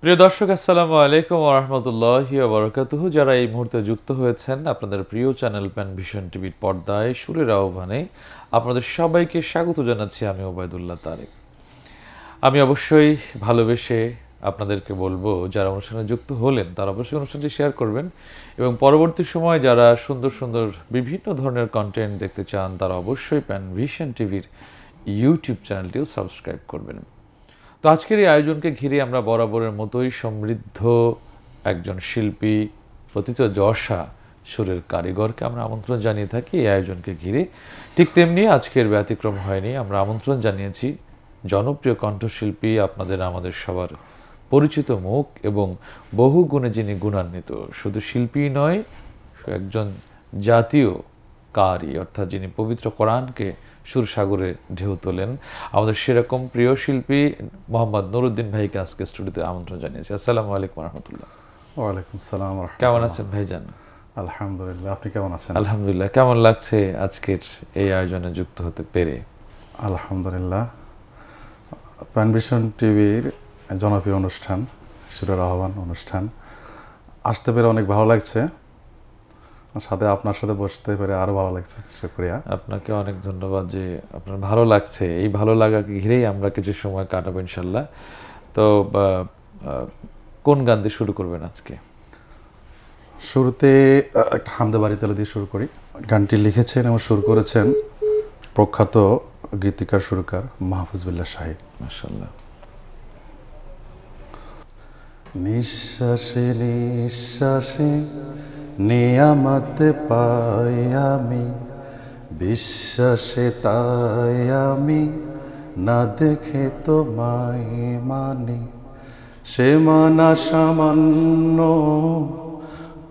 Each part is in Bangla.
প্রিয় দর্শক, আসসালামু আলাইকুম ওয়া রাহমাতুল্লাহি ওয়া বারাকাতুহু। যারা এই মুহূর্তে যুক্ত হয়েছেন আপনাদের প্রিয় চ্যানেল প্যান ভিশন টিভির পর্দায় সুরের আহ্বানে আপনাদের সবাইকে স্বাগত জানাচ্ছি। আমি ওবায়দুল্লাহ তারেক। আমি অবশ্যই ভালোবেসে আপনাদেরকে বলবো, যারা অনুষ্ঠানে যুক্ত হলেন তারা অবশ্যই অনুষ্ঠানটি শেয়ার করবেন এবং পরবর্তী সময় যারা সুন্দর সুন্দর বিভিন্ন ধরনের কন্টেন্ট দেখতে চান তারা অবশ্যই প্যান ভিশন টিভির ইউটিউব চ্যানেলটিও সাবস্ক্রাইব করবেন। তো আজকের এই আয়োজনকে ঘিরে আমরা বরাবরের মতোই সমৃদ্ধ একজন শিল্পী, প্রথিতযশা সুরের কারিগরকে আমরা আমন্ত্রণ জানিয়ে থাকি এই আয়োজনকে ঘিরে। ঠিক তেমনি আজকের ব্যতিক্রম হয়নি। আমরা আমন্ত্রণ জানিয়েছি জনপ্রিয় কণ্ঠশিল্পী, আপনাদের আমাদের সবার পরিচিত মুখ এবং বহু গুণে যিনি গুণান্বিত, শুধু শিল্পী নয়, একজন জাতীয় কারি, অর্থাৎ যিনি পবিত্র কোরআনকে সুরসাগরে ঢেউ তোলেন। আমাদের সেরকম প্রিয় শিল্পী মোহাম্মদ নুরুদ্দিন ভাইকে আজকে স্টুডিওতে আমন্ত্রণ জানিয়েছি। আসসালামু আলাইকুম রহমতুল্লাহ। ওয়ালাইকুম সালাম। কেমন আছেন ভাইজান? আলহামদুলিল্লাহ, আপনি কেমন আছেন? আলহামদুলিল্লাহ। কেমন লাগছে আজকের এই আয়োজনে যুক্ত হতে পেরে? আলহামদুলিল্লাহ। প্যান ভিশন টিভির জনপ্রিয় অনুষ্ঠান সুরের আহ্বান অনুষ্ঠান আসতে পেরে অনেক ভালো লাগছে, সাথে আপনার সাথে বসতে পেরে আরো ভালো লাগছে। শুকরিয়া। আপনাকে অনেক ধন্যবাদ যে আপনার ভালো লাগছে। এই ভালো লাগাকে ঘিরেই আমরা কিছু সময় কাটাবো ইনশাল্লাহ। তো কোন গান দিয়ে শুরু করবেন আজকে? শুরুতে একটা হামদে বাড়ি তালে দিয়ে শুরু করি। গানটি লিখেছেন এবং সুর করেছেন প্রখ্যাত গীতিকার সুরকার মাহফুজ বিল্লাহ শাহী। মাশাআল্লাহ। নিঃশ্বাসে নিঃশ্বাসে নিয়ামত পাই আমি, বিশ্বাসে তাই আমি না দেখে তোমায় মানি। সে মানা সামান্য,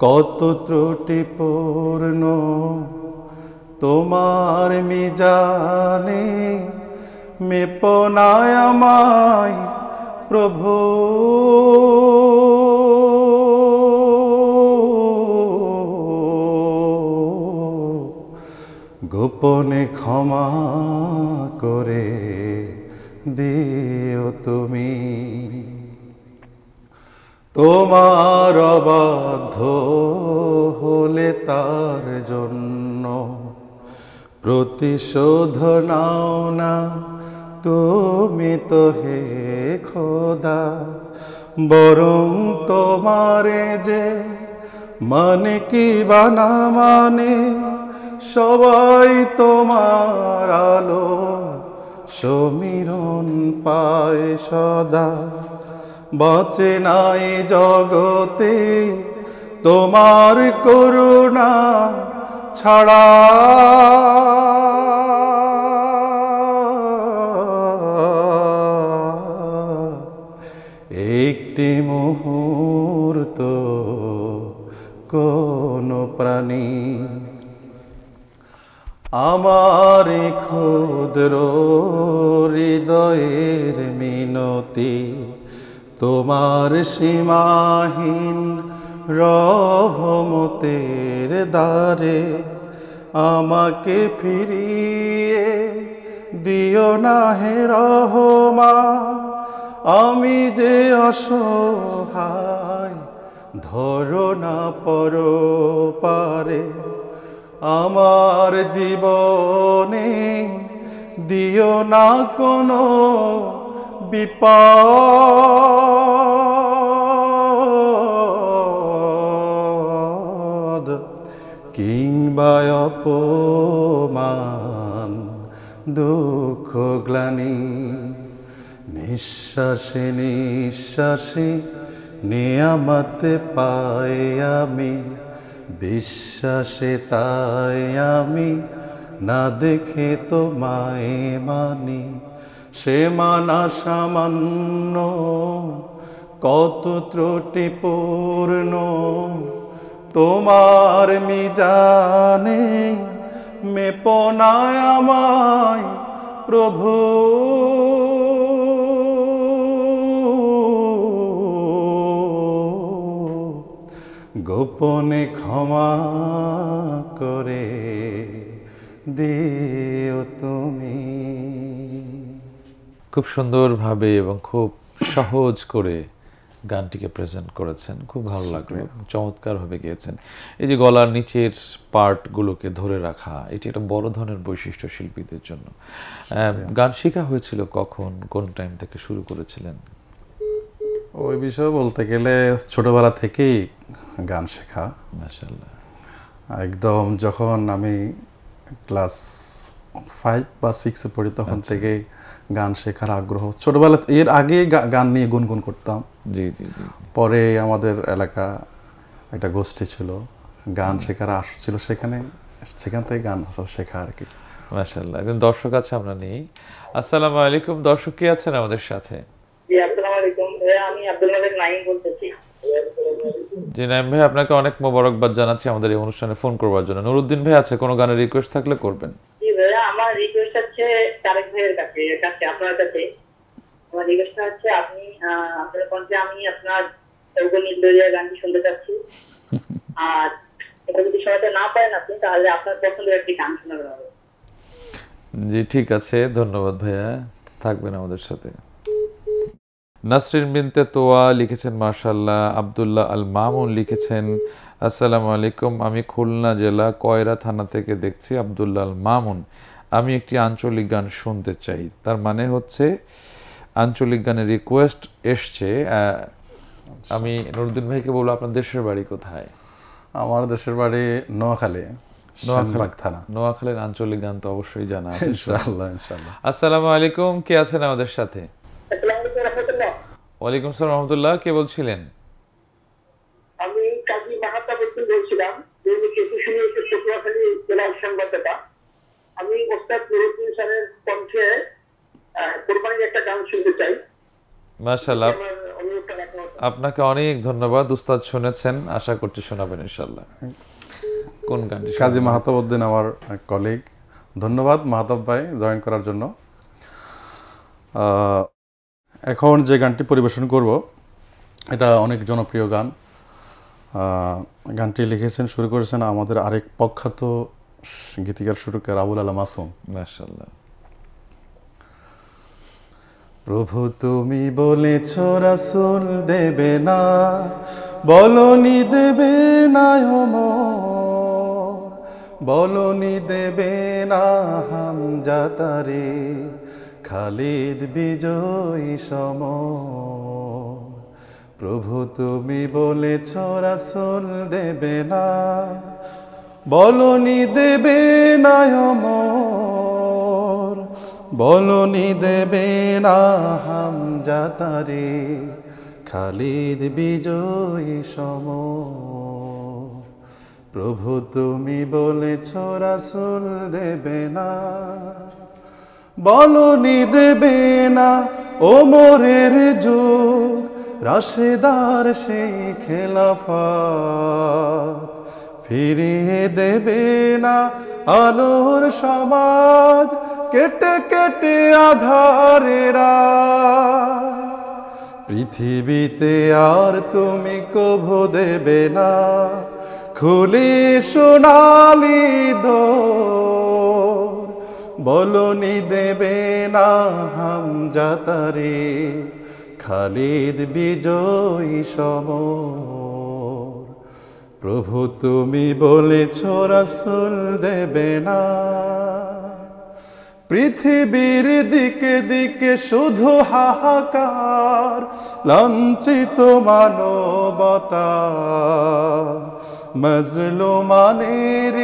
কত ত্রুটিপূর্ণ তোমার মিজানে, মেপনায় আমায় প্রভু। গোপনে ক্ষমা করে দিও তুমি, তোমার অবাধ্য হলে তার জন্য প্রতিশোধ নাও না তুমি তো হে খোদা। বরং তোমারে যে মানে কি বানা মানে, সবাই তোমার আলো সমীরণ পায় সদা। বাঁচে নাই জগতে তোমার করুণা ছাড়া, একটি মুহূর্ত কোন প্রাণী। আমার ক্ষুদ্র হৃদয়ের মিনতি, তোমার সীমাহীন রহমতের দ্বারে আমাকে ফিরিয়ে দিও না হে রহমান। আমি যে অসহায় ধরো না পরপারে, আমার জীবনে দিও না কোনো বিপদ কিংবা অপমান, দুঃখ গ্লানি। নিঃশ্বাসে নিঃশ্বাসে নিয়ামত পাই আমি, বিশ্বাসে তাই আমি না দেখে তোমায় মানি। সে মানা সামান্য, কত ত্রুটিপূর্ণ তোমার মিজানে, মেপনায় আমায় প্রভু। গোপনে ক্ষমা করে দিও তুমি। খুব সুন্দরভাবে এবং খুব সহজ করে গানটিকে প্রেজেন্ট করেছেন, খুব ভালো লাগলো, চমৎকারভাবে গেয়েছেন। এই যে গলার নিচের পার্টগুলোকে ধরে রাখা, এটি একটা বড় ধরনের বৈশিষ্ট্য শিল্পীদের জন্য। গান শেখা হয়েছিল কখন, কোন টাইম থেকে শুরু করেছিলেন? ওই বিষয়ে বলতে গেলে ছোটবেলা থেকেই গান শেখা। মাশাআল্লাহ। একদম যখন আমি ক্লাস 5 বা 6-এ পড়ি তখন থেকেই গান শেখার আগ্রহ। ছোটবেলা এর আগে গান নিয়ে গুনগুন করতাম। জি জি জি। পরে আমাদের এলাকা একটা গোষ্ঠী ছিল, গান শেখার আসর ছিল, সেখান থেকে গান শেখা আর কি। মাশাআল্লাহ। একজন দর্শক আছে, আমরা নেই। আসসালামু আলাইকুম, দর্শক কে আছেন আমাদের সাথে? জি, আসসালামু আলাইকুম ভাইয়া, আমি আব্দুল মালিক নাইম বলতেছি। জি নাইম ভাই, আপনাকে অনেক মোবারকবাদ জানাচ্ছি আমাদের এই অনুষ্ঠানে ফোন করবার জন্য। নুরুদ্দিন ভাই আছে, কোনো গানের রিকোয়েস্ট থাকলে করবেন। জি ভাইয়া, আমার রিকোয়েস্ট হচ্ছে তারেক ভাইয়ের কাছে আপনার কাছে। আমার রিকোয়েস্ট হচ্ছে আপনি আপনার কণ্ঠে আমি আপনার সর্বনীল দরিয়া গানটি শুনতে চাচ্ছি। আর এটা যদি শোনাতে না পারেন আপনি, তাহলে আপনার পছন্দের একটি গান শোনাবেন হবে। জি ঠিক আছে, ধন্যবাদ ভাইয়া, থাকবেন আমাদের সাথে। নাসরিন বিনতে তোয়া লিখেছেন মাশাআল্লাহ। আব্দুল্লাহ আল মামুন লিখেছেন আসসালামু আলাইকুম, আমি খুলনা জেলা কয়রা থানা থেকে দেখছি। আব্দুল্লাহ আল মামুন, আমি একটি আঞ্চলিক গান শুনতে চাই। তার মানে হচ্ছে আঞ্চলিক গানের রিকোয়েস্ট এসছে। আমি নুরুদ্দিন ভাইকে বলবো, আপনার দেশের বাড়ি কোথায়? আমার দেশের বাড়ি নোয়াখালী, শানবাগ থানা। নোয়াখালীর আঞ্চলিক গান তো অবশ্যই জানা আছে। ইনশাআল্লাহ ইনশাআল্লাহ। আসসালামু আলাইকুম, কে আছেন আমাদের সাথে? আসসালামু আলাইকুম রাহমাতুল্লাহ। ওয়ালাইকুম আসসালাম রহমতুল্লাহ, কে বলছিলেন? আমি কাজী মাহাতাবুদ্দিন বলছিলাম, দৈনিক 21 পটুয়াখালী জেলার সংবাদদাতা। আমি ওস্তাদ নুরুদ্দিন স্যারের কণ্ঠে কোরবানির একটা গান শুনতে চাই। মাশাআল্লাহ, আমার অনুরোধটা রাখা হতো। আপনাকে অনেক ধন্যবাদ। উস্তাদ শুনেছেন, আশা করছি শোনাবেন ইনশাআল্লাহ। কোন গানটি? কাজী মাহাতাবউদ্দিন আমার কলিগ। ধন্যবাদ মাহাতাব ভাই জয়েন করার জন্য। এখন যে গানটি পরিবেশন করব এটা অনেক জনপ্রিয় গান। গানটি লিখেছেন, শুরু করেছেন আমাদের আরেক প্রখ্যাত গীতিকার সুরকার আবুল আলা মাসুম। মাশাআল্লাহ। প্রভু তুমি বলেছ রাসূল দেবে না, বলনি দেবে না ওমর, বলনি দেবে না হামজা তারে, খালিদ বিজয়ী সমর। প্রভু তুমি বলেছ রাসূল দেবে না, বলনি দেবে না ওমর, বলনি দেবে না হামজা তারে, খালিদ বিজয়ী সমর। প্রভু তুমি বলেছ রাসূল দেবে না, বলনি দেবে না ওমরের যুগ, রাশেদার সেই খেলাফত, ফিরিয়ে দেবে না আলোর সমাজ, কেটে কেটে আধারেরা। পৃথিবীতে আর তুমি কভু দেবে না খুলে সোনালি দোর, বলনি দেবে না হামজা তারে, খালিদ বিজয়ী সমর। প্রভু তুমি বলেছ রাসূল দেবে না, পৃথিবীর দিকে দিকে শুধু হাহাকার, লাঞ্ছিত মানবতা, মজলুমানের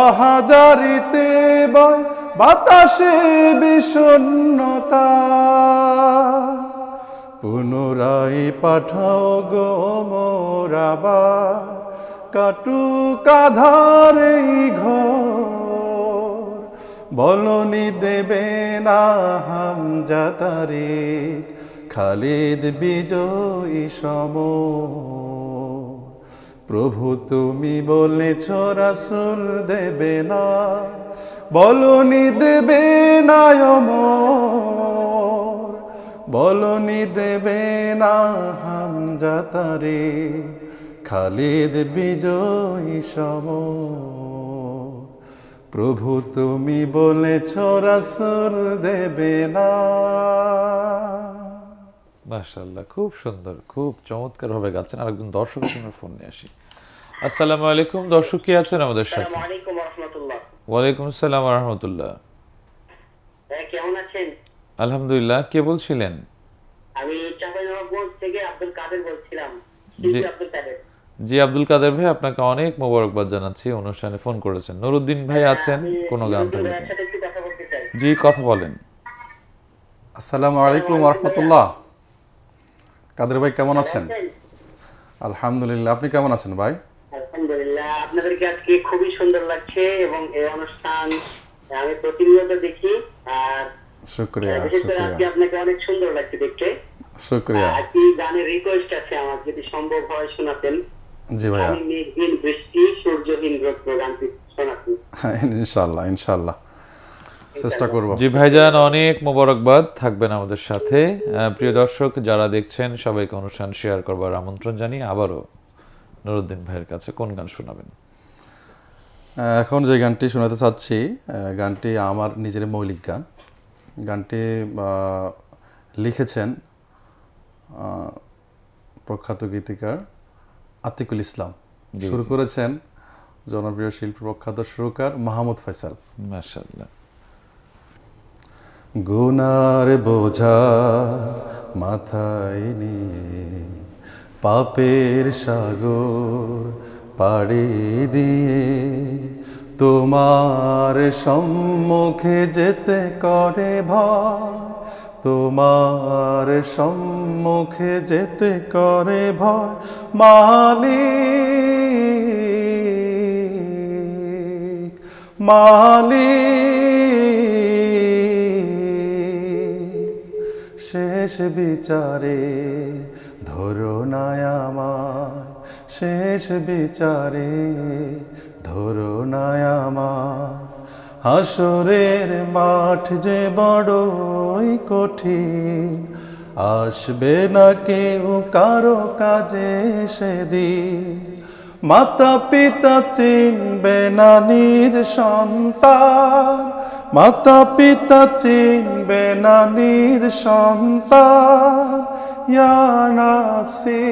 আহাজারিতে বয় বাতাসে বিষণ্ণতা। পুনরায় পাঠাও গো মোর আবার, কাটুক আধারে ঘর, বলনি দেবে না হামজা তারে, খালিদ বিজয়ী সমর। প্রভু তুমি বলেছ রাসূল দেবে না, বলনি দেবে না ওমর, বলনি দেবে না হামজা তারে, খালিদ বিজয়ী সমর। প্রভু তুমি বলেছ রাসূল দেবে না। মাশাআল্লাহ, খুব সুন্দর, খুব চমৎকার ভাবে গাচ্ছেন। আরেকজন দর্শকের জন্য ফোন নিয়ে আসি। আসসালামু আলাইকুম, দর্শক কে আছেন আমাদের সাথে? আসসালামু আলাইকুম ওয়া রাহমাতুল্লাহ। ওয়ালাইকুম আসসালাম ওয়া রাহমাতুল্লাহ। কেমন আছেন? আলহামদুলিল্লাহ। কে বলছিলেন? আমি চাঁপাইনবাবগঞ্জ থেকে আব্দুল কাদের বলছিলাম। জি। আব্দুল কাদের। জি আব্দুল কাদের ভাই, আপনাকে অনেক মোবারকবাদ জানাচ্ছি, অনুষ্ঠানে ফোন করেছেন। নুরুদ্দিন ভাই আছেন, কোনো গান থাকবে? ভাইয়ের সাথে একটু কথা বলতে চাই। জি, কথা বলেন। আসসালামু আলাইকুম রহমতুল্লাহ। কাদের ভাই কেমন আছেন? আলহামদুলিল্লাহ, আপনি কেমন আছেন ভাই? আলহামদুলিল্লাহ, আপনাদেরকে আজকে খুবই সুন্দর লাগছে এবং এই অনুষ্ঠান আমি প্রতিনিয়ত দেখি। আর শুকরিয়া বিশেষ করে আজকে শুকরিয়া আপনাকে অনেক সুন্দর লাগছে দেখতে। শুকরিয়া। আজকে গানের রিকোয়েস্ট আছে আমার, যদি সম্ভব হয় শোনাতেন। জি ভাইয়া, আমি মেঘহীন বৃষ্টি সূর্যহীন রৌদ্র গানটি শোনাতেন। ইনশাআল্লাহ ইনশাআল্লাহ চেষ্টা করব। জি ভাইজান, অনেক মোবারকবাদ, থাকবেন আমাদের সাথে। প্রিয় দর্শক যারা দেখছেন সবাইকে অনুষ্ঠান শেয়ার করবার আমন্ত্রণ জানিয়ে আবারও নুরুদ্দিন ভাইয়ের কাছে কোন গান শোনাবেন? এখন যে গানটি শোনাতে চাচ্ছি, গানটি আমার নিজের মৌলিক গান। গানটি লিখেছেন প্রখ্যাত গীতিকার আতিকুল ইসলাম, শুরু করেছেন জনপ্রিয় শিল্পী প্রখ্যাত সুরকার মাহমুদ ফয়সাল। মাশাআল্লাহ। গুনার বোঝা মাথায় নিয়ে পাপের সাগর পাড়ি দিয়ে তোমার সম্মুখে যেতে করে ভয়, তোমার সম্মুখে যেতে করে ভয় মালিক মালিক। শেষ বিচারে ধরো না আমায়, শেষ বিচারে ধরো না আমায়। হাসরের মাঠ যে বড়ই কঠিন, আসবে না কেউ কারো কাজে সেদিন। মাতা পিতা চিনবে না নিজ সন্তান, মাতা পিতা চিনবে না নিজ সন্তান। ইয়া নাফসি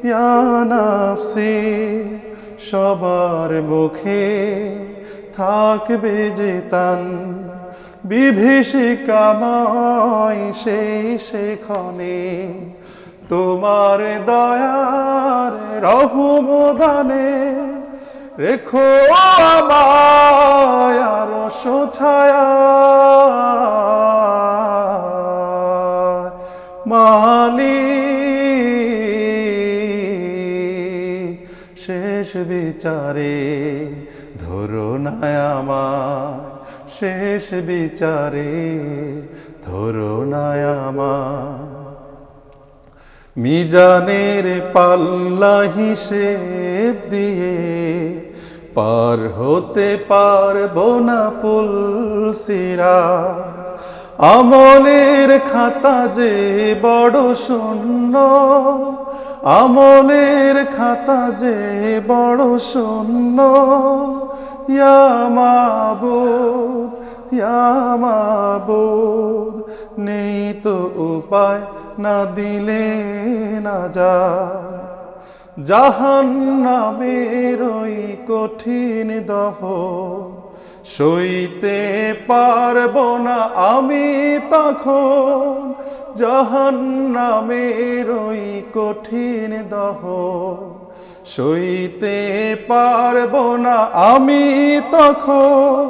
ইয়া নাফসি, সবার মুখে থাকবে যে তান। বিভীষিকাময় সেই সেখানে তোমার দয়ার রহম দানে রেখো আমায় আরশ ছায়া মালিক। শেষ বিচারে ধরো না আমায়, শেষ বিচারে ধরো না আমায়। মিজানের পাল্লা হিসেব দিয়ে পার হতে পারবো না পুলসিরা। আমলের খাতা যে বড় শূন্য, আমলের খাতা যে বড় শূন্য। ইয়া মাবুদ ইয়া মাবুদ, নেই তো উপায় না দিলে না যা। জাহান্নামের ওই কঠিন দহন সইতে পারবো না আমি তখন। জাহান্নামের ওই কঠিন দহন সইতে পারবো না আমি তখন।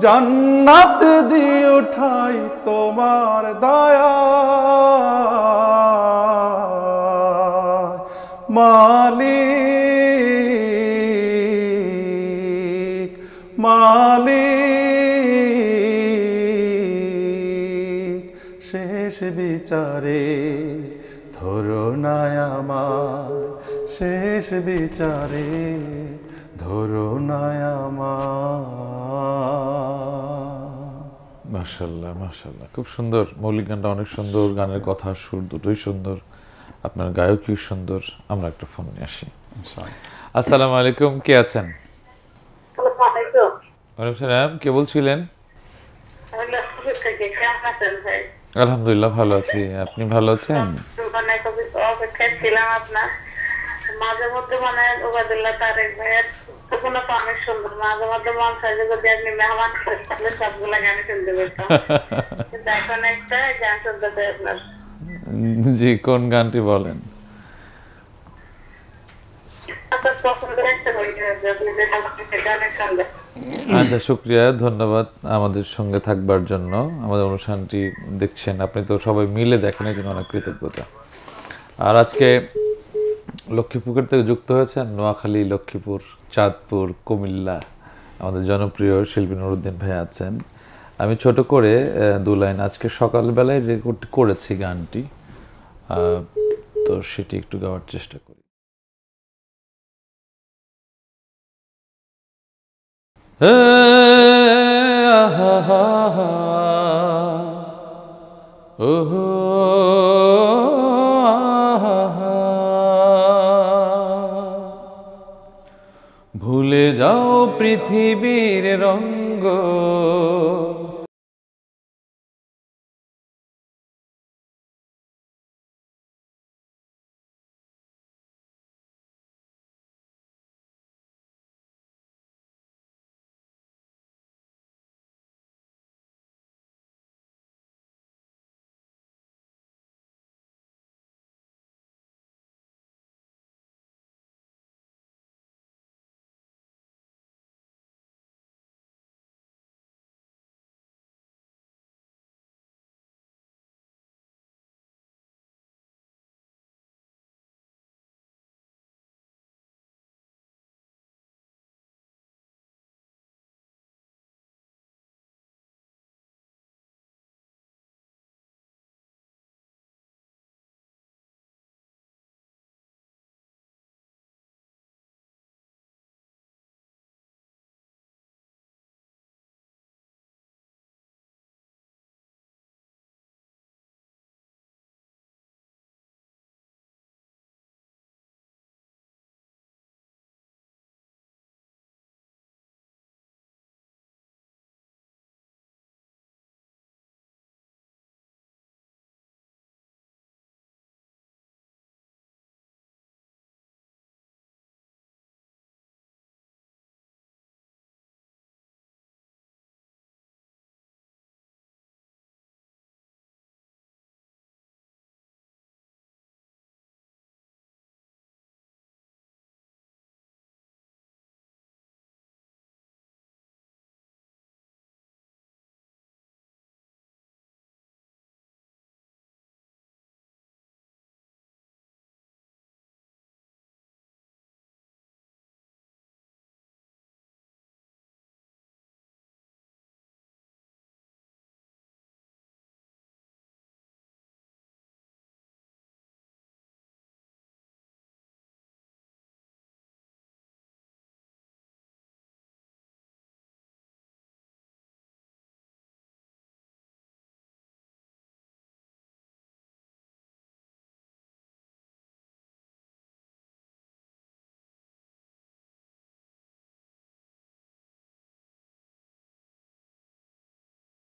জান্নাত দিয়ে উঠাই তোমার দয়া মালিক মালিক। শেষ বিচারে ধরো না আমায়, শেষ বিচারে ধরো না আমায়। মাশাআল্লাহ মাশাআল্লাহ, খুব সুন্দর। মৌলিক গানটা অনেক সুন্দর, গানের কথা সুর দুটোই সুন্দর, আপনার গায়কই সুন্দর। আমরা একটা ফোন নিয়ে আসি। আসসালামু আলাইকুম, কে আছেন? ওয়ালাইকুম সালাম, কে বলছিলেন? কেমন আছেন ভাই? আলহামদুলিল্লাহ ভালো আছি, আপনি ভালো আছেন? মানে খুবই অপেক্ষায় ছিলাম আপনার। মাঝে মধ্যে মানে ওবায়দুল্লাহ তারেক ভাইয়ের কোনো তো অনেক সুন্দর, মাঝে মধ্যে মন চায় যে যদি আপনি মেহমান থাকলে সবগুলা গান শুনতে পেতাম, কিন্তু এখন একটা গান শুনতে চাই আপনার। জি, কোন গানটি বলেন? আপনার পছন্দের একটা বই আছে, আপনি যেটা বলছেন সেটা অনেক সুন্দর। আচ্ছা, শুক্রিয়া, ধন্যবাদ আমাদের সঙ্গে থাকবার জন্য। আমাদের অনুষ্ঠানটি দেখছেন, আপনি তো সবাই মিলে দেখেন, এই জন্য অনেক কৃতজ্ঞতা। আর আজকে লক্ষ্মীপুর থেকে যুক্ত হয়েছেন নোয়াখালী, লক্ষ্মীপুর, চাঁদপুর, কুমিল্লা। আমাদের জনপ্রিয় শিল্পী নুরুদ্দিন ভাই আছেন। আমি ছোট করে দু লাইন আজকে সকালবেলায় রেকর্ড করেছি গানটি, তো সেটি একটু গাওয়ার চেষ্টা করি। ভুলে যাও পৃথিবীর রঙ্গ,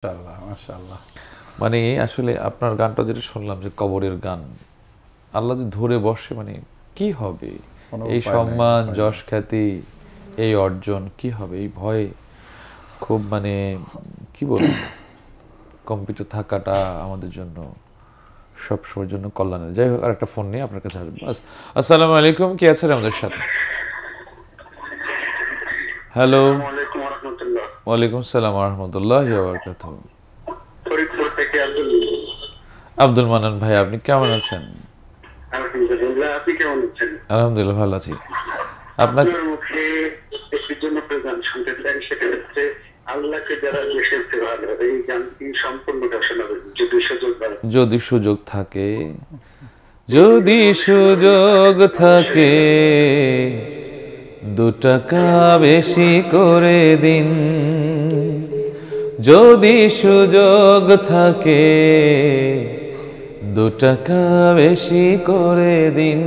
মাশাআল্লাহ, মাশাআল্লাহ। মানে আসলে আপনার গানটা যেটা শুনলাম যে কবরের গান, আল্লাহ যদি ধরে বসে মানে কি হবে? কোনো এই উপায় নাই, সম্মান, উপায় যশ, নাই। খ্যাতি, এই অর্জন কি হবে? এই ভয়ে খুব মানে কি বলবো, কম্পিত থাকাটা আমাদের জন্য সব সময়ের জন্য কল্যাণের। যাই হোক, আর একটা ফোন নিয়ে আপনার কাছে আসবো। আসসালামু আলাইকুম, কে আছেন আমাদের সাথে? হ্যালো। ওয়ালাইকুম রহমতুল্লাহ। ওয়ালাইকুম সালাম রহমতুল্লাহ বারাকাতুহু। ফরিদপুর থেকে আব্দুল মান্নান ভাই, আপনি কেমন আছেন? আলহামদুলিল্লাহ, আপনি কেমন আছেন? আলহামদুলিল্লাহ ভালো আছি। আপনাকে আপনার মুখে একটি জনপ্রিয় গান শুনতে চাই, সেটা হচ্ছে আল্লাহকে যারা বেসেছে ভালো, এই গানটি সম্পূর্ণটা শোনাবেন যদি সুযোগ পান। যদি সুযোগ থাকে, যদি সুযোগ থাকে, 2 টাকা বেশি করে দিন। যদি সুযোগ থাকে, 2 টাকা বেশি করে দিন।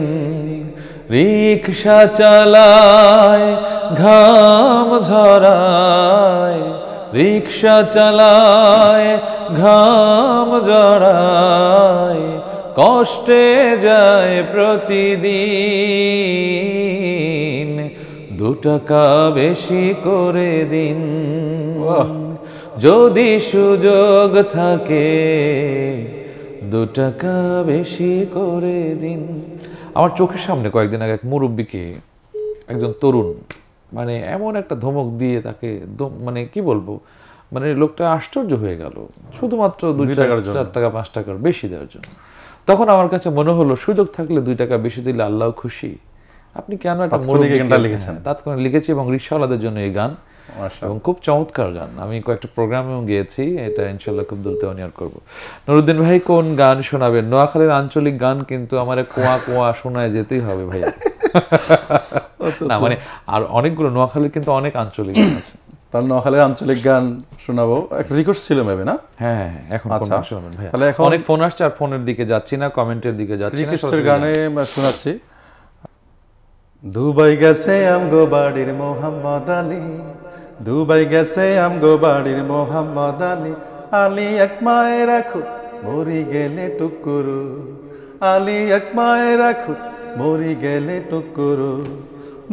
রিকশা চালায়, ঘাম ঝরায়, রিকশা চালায়, ঘাম জড়ায়, কষ্টে যায় প্রতিদিন, 2 টাকা বেশি করে দিন, যদি সুযোগ থাকে 2 টাকা বেশি করে দিন। আমার চোখের সামনে কয়েকদিন আগে এক মুরব্বীকে একজন তরুণ মানে এমন একটা ধমক দিয়ে তাকে মানে কি বলবো, মানে লোকটা আশ্চর্য হয়ে গেল শুধুমাত্র 2 টাকা 4 টাকা 5 টাকার বেশি দেওয়ার জন্য। তখন আমার কাছে মনে হলো সুযোগ থাকলে 2 টাকা বেশি দিলে আল্লাহ খুশি। আপনি কেন একটা তাৎক্ষণিক লিখেছি এবং রিকশাওয়ালাদের জন্য এই গান, এবং খুব চমৎকার গান। আমি কয়েকটা প্রোগ্রামেও গিয়েছি, এটা ইনশাল্লাহ খুব দ্রুত অনিয়ার করবো। নুরুদ্দিন ভাই কোন গান শোনাবেন? নোয়াখালীর আঞ্চলিক গান কিন্তু আমার কোয়া কোয়া শোনায় যেতেই হবে ভাই। না মানে আর অনেকগুলো নোয়াখালীর কিন্তু অনেক আঞ্চলিক গান আছে। তার নোয়াখালীর আঞ্চলিক গান শোনাবো, একটা রিকোয়েস্ট ছিল মেবি না? হ্যাঁ এখন শোনাবেন ভাই। তাহলে এখন অনেক ফোন আসছে আর ফোনের দিকে যাচ্ছি না, কমেন্টের দিকে যাচ্ছি না, রিকোয়েস্টের গানে শোনাচ্ছি। দুবাই গেছে আমগো বাড়ির মোহাম্মদ আলী, দুবাই গেছে আমগো বাড়ির মোহাম্মদ আলী, আলী এক মায়ের রাখুত মরি গেলে টুকুরু, আলী এক মায়ের রাখুত মরি গেলে টুকুরু,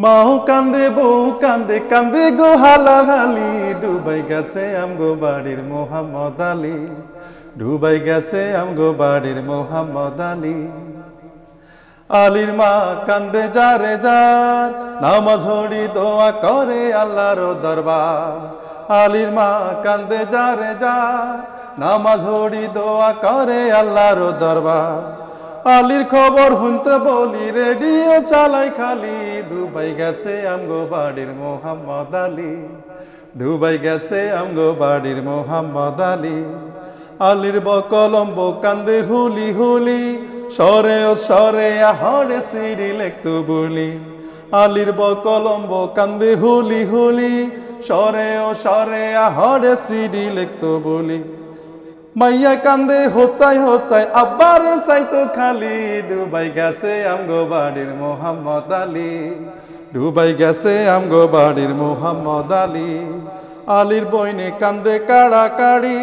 মাও কান্দে বউ কান্দে কান্দে গো হালাহালি, দুবাই গেছে আমগো বাড়ির মোহাম্মদ আলী, দুবাই গেছে আমগো বাড়ির মোহাম্মদ আলী। আলীর মা কান্দে যারে যার, নামাজ হড়ি দোয়া করে আল্লাহর দরবার, আলীর মা কান্দে যারে যার, নামাজ হড়ি দোয়া করে আল্লাহর দরবার। আলীর খবর শুনতে বলি রেডিও চালাই খালি, দুবাই গেছে আমগো বাড়ির মোহাম্মদ আলী, দুবাই গেছে আমগো বাড়ির মোহাম্মদ আলী। আলীর বকলম্ব কান্দে হুলি হুলি, সরে ও সরে আহরে সিঁড়ি লেখতো বলি, আলীর বকলম্ব কান্দে হুলি হুলি, সরে ও সরে আহরে সিঁড়ি লেখতো বলি। মাইয়া কান্দে হতাই হতাই আব্বার সাইতো খালি, দুবাই গেছে আমগো বাড়ির মোহাম্মদ আলী, দুবাই গেছে আমগো বাড়ির মোহাম্মদ আলী। আলীর বইনে কান্দে কাড়া কাড়ি,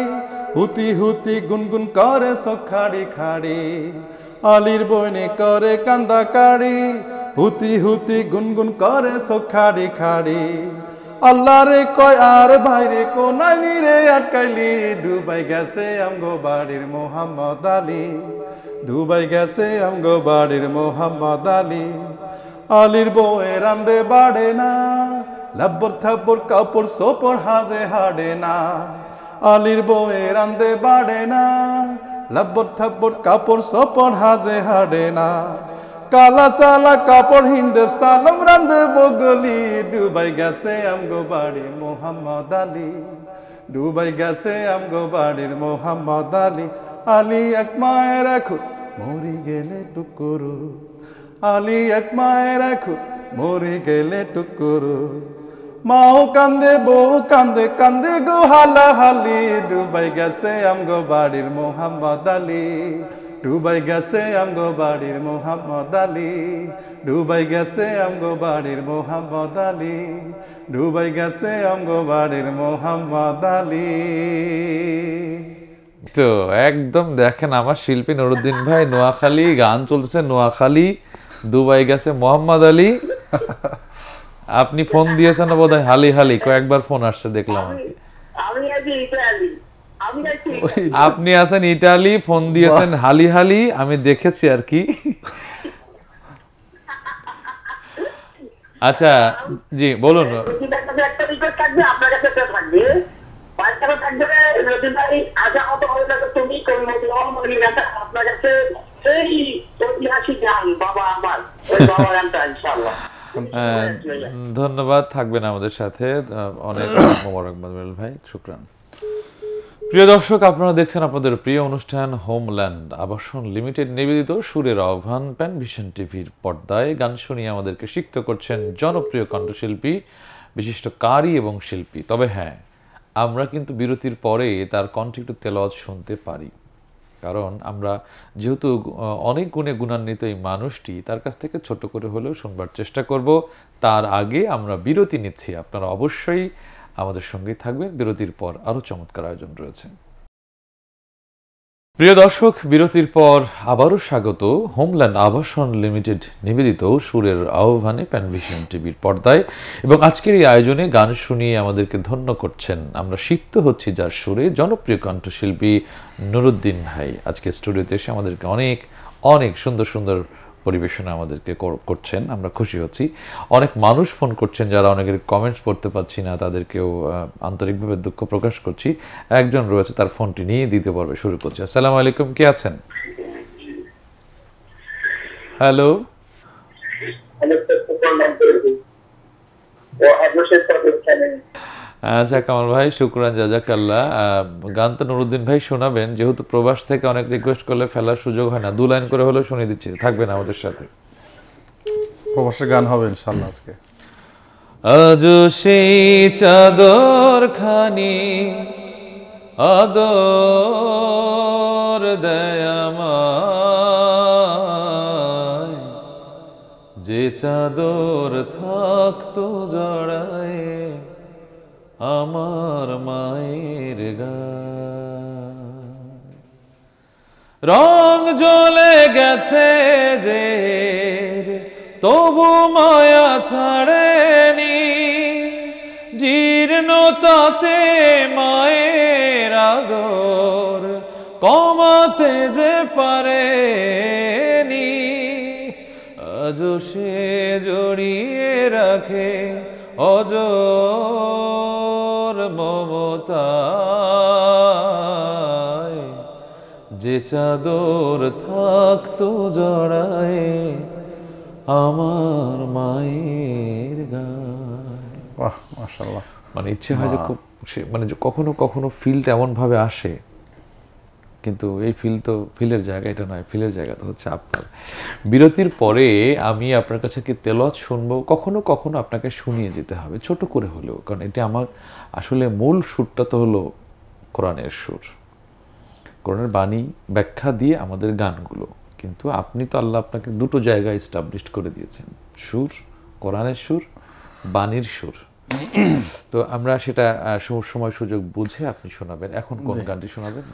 হুতি হুতি গুনগুন করে সখাড়ি খাড়ি, আলীর বইনে করে কান্দা কাড়ি, হুতি হুতি গুনগুন করে সখাড়ি খাড়ি। আল্লাহ রে কয় আর ভাইরে কোনাইনি রে আটকাইলি, দুবাই গেছে আমগো বাড়ির মোহাম্মদ আলী, দুবাই গেছে আমগো বাড়ির মোহাম্মদ আলী। আলীর বউয়ে রান্দে বাড়ে না, লাব্বর থাব্বর কাপড় সোপড় হাজে হাড়ে না, আলীর বউয়ে রান্দে বাড়ে না, লাব্বর থাব্বর কাপড় সোপড় হাজে হাড়ে না। কালা সালা কাপড় হিন্দে সালাম রান্দে বগলি, দুবাই গেছে আমগো বাড়ির মোহাম্মদ আলী, দুবাই গেছে আমগো বাড়ির মোহাম্মদ আলী। আলী এক মায়ের রাখুত মরি গেলে টুকুরু, আলী এক মায়ের রাখুত মরি গেলে টুকুরু, মাও কান্দে বউ কান্দে কান্দে গো হালাহালি, দুবাই গেছে আমগো বাড়ির মোহাম্মদ আলী, দুবাই গেছে আমগো বাড়ির মোহাম্মদ আলী, দুবাই গেছে আমগো বাড়ির মোহাম্মদ আলী, দুবাই গেছে আমগো বাড়ির মোহাম্মদ আলী। তো একদম দেখেন আমার শিল্পী নুরুদ্দিন ভাই, নোয়াখালী গান চলতেছে, নোয়াখালী দুবাই গেছে মোহাম্মদ আলী। আপনি ফোন দিয়েছেন বোধহয় হালি হালি, কয়েকবার ফোন আসছে দেখলাম আর কি। আপনি আছেন ইটালি, ফোন দিয়েছেন হালি হালি, আমি দেখেছি আর কি। আচ্ছা জি বলুন। ধন্যবাদ, থাকবেন আমাদের সাথে, অনেক মোবারকবাদ ভাই, শুকরান। প্রিয় দর্শক, আপনারা দেখছেন আপনাদের প্রিয় অনুষ্ঠান হোমল্যান্ড আবাসন লিমিটেড নিবেদিত সুরের আহ্বান প্যান ভিশন টিভির পর্দায়। গান শুনিয়ে আমাদেরকে সিক্ত করছেন জনপ্রিয় কণ্ঠশিল্পী, বিশিষ্ট কারি এবং শিল্পী। তবে হ্যাঁ, আমরা কিন্তু বিরতির পরে তার কণ্ঠে একটু তেলাওয়াত শুনতে পারি, কারণ আমরা যেহেতু অনেক গুণে গুণান্বিত এই মানুষটি, তার কাছ থেকে ছোট করে হলেও শুনবার চেষ্টা করব। তার আগে আমরা বিরতি নিচ্ছি, আপনারা অবশ্যই আমাদের সঙ্গেই থাকবেন। বিরতির পর আরও চমৎকার আয়োজন রয়েছে। প্রিয় দর্শক, বিরতির পর আবারও স্বাগত হোমল্যান্ড আবাসন লিমিটেড নিবেদিত সুরের আহ্বানে প্যানভিশন টিভির পর্দায়। এবং আজকের এই আয়োজনে গান শুনিয়ে আমাদেরকে ধন্য করছেন, আমরা সিক্ত হচ্ছি যার সুরে, জনপ্রিয় কণ্ঠশিল্পী নুরুদ্দিন ভাই আজকে স্টুডিওতে এসে আমাদেরকে অনেক অনেক সুন্দর সুন্দর পরিবেশনা আমাদেরকে করছেন। আমরা খুশি হচ্ছি। অনেক মানুষ ফোন করছেন, যারা অনেকের কমেন্টস পড়তে পাচ্ছি না, তাদেরকেও আন্তরিকভাবে দুঃখ প্রকাশ করছি। একজন রয়েছে, তার ফোনটি নিয়ে দিতে পারবে, শুরু করছি। আসসালামু আলাইকুম, কে আছেন? হ্যালো, আচ্ছা কামাল ভাই, শুকরান, জাজাকাল্লাহ। গান তো নুরুদ্দিন ভাই শোনাবেন, যেহেতু প্রবাস থেকে অনেক রিকোয়েস্ট করলে ফেলার সুযোগ হয় না, 2 লাইন করে হলেও শুনিয়ে দিচ্ছি, থাকবেন আমাদের সাথে। প্রবাসের গান হবে ইনশাল্লাহ আজকে। আজ সেই চাদর খানি আদর দেয় আমায়, যে চাদর থাকতো জড়ায় আমার মায়ের গায়ে। রং জ্বলে গেছে যে তবু মায়া ছাড়েনি, জীর্ণতাতে মায়ের আদর কমাতে যে পারেনি। আজ সে জড়িয়ে রাখে অজর মমতায়, যে চাদর থাকতো জড়ায় আমার মায়ের গায়ে। বাহ, মাশাআল্লাহ। মানে ইচ্ছে হয় যে খুব মানে কখনো কখনো ফিলটা এমন ভাবে আসে, কিন্তু এই ফিলের জায়গা এটা নয়, ফিলের জায়গা তো হচ্ছে আপনার। বিরতির পরে আমি আপনার কাছে কি তেলাওয়াত শুনবো, কখনো কখনো আপনাকে শুনিয়ে যেতে হবে ছোট করে হলেও, কারণ এটা আমার আসলে মূল সুরটা তো হলো কোরআনের সুর, কোরআনের বাণী ব্যাখ্যা দিয়ে আমাদের গানগুলো। কিন্তু আপনি তো আল্লাহ আপনাকে দুটো জায়গায় এস্টাবলিশড করে দিয়েছেন, সুর, কোরআনের সুর, বাণীর সুর। তো আমরা সেটা সময় সুযোগ বুঝে আপনি শোনাবেন। এখন কোন গানটি শোনাবেন?